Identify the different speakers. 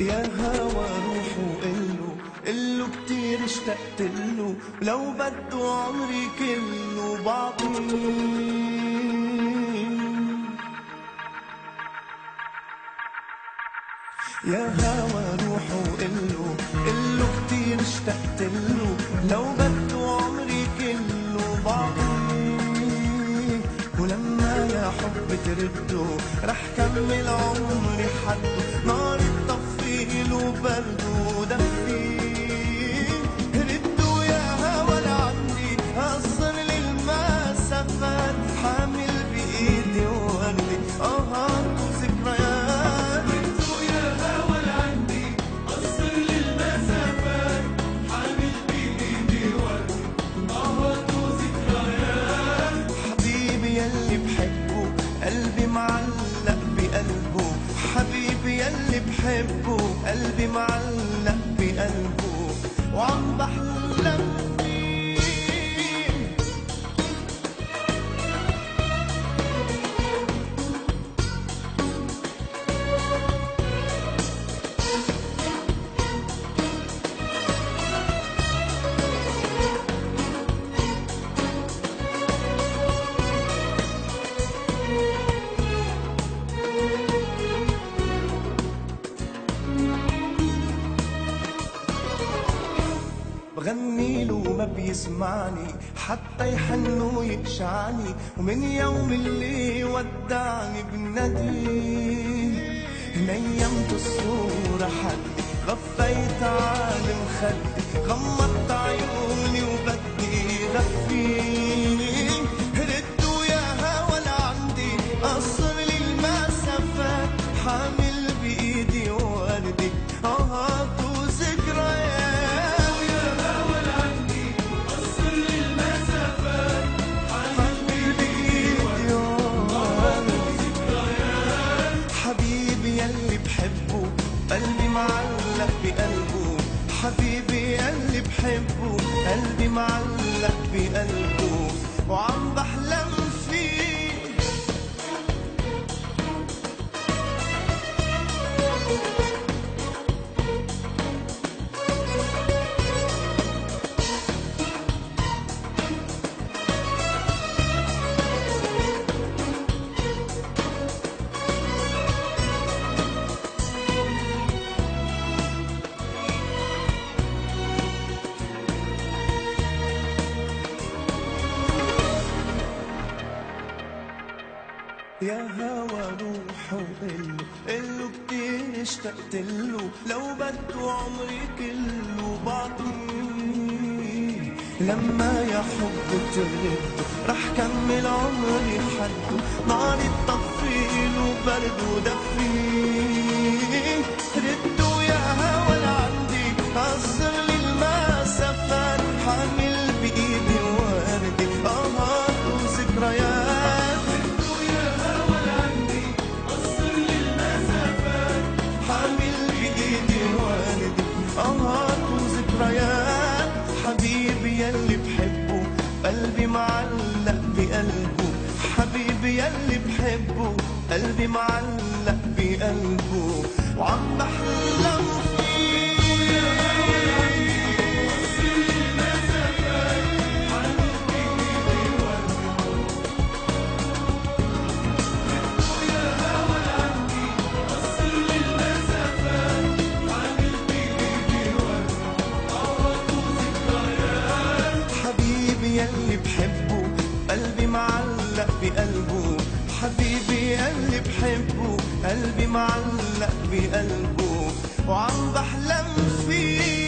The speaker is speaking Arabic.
Speaker 1: يا هوا روحه قله كتير اشتقتله، لو بده عمري كله بعطيه. يا هوا روحه قله كتير اشتقتله، لو بده عمري كله بعطيه. ولما يا حب ترده رح كمل عمري حده، نار تطفيله وبرده ودفيه. رده يا هوا لعندي قصر للمسافات، حامل بإيدي وردي آهات وذكريات. رده يا هوا لعندي قصر للمسافات، حامل بإيدي وردي آهات وذكريات. حبيبي يلي بحبه قلبي معلق بقلبه، حبيبي يلي بحبه قلبي معلق بقلبه، وعم بحلم فيه. بغنيله وما بيسمعني، حتى يحن ويقشعني، ومن يوم اللي ودعني بناديه. نيمت الصورة حدي، غفيت عالم خدي، غمضت عيوني وبدي غفيه. ردوا يا هوا لعندي قصر للمسافات، حامل بإيدي وردي آهات وذكريات. يلي بحبه قلبي معلق بقلبه، حبيبي يلي بحبه قلبي معلق بقلبه، وعم بحلم فيه. يا هوا روحه قله كتير اشتقتله، لو بده عمري كله بعطيه. لما يا حب ترده رح كمل عمري حده، نار تطفيله وبرد ودفيه. رده يا هوا لعندي قصر للمسافات، حامل بإيدي وردي آهات وذكريات. آهات وذكريات. حبيبي يلي بحبه قلبي معلق بقلبه، حبيبي يلي بحبه قلبي معلق بقلبه، وعم بحلم فيه. يلي بحبه قلبي معلق بقلبه، حبيبي يلي بحبه قلبي معلق بقلبه، وعم بحلم فيه.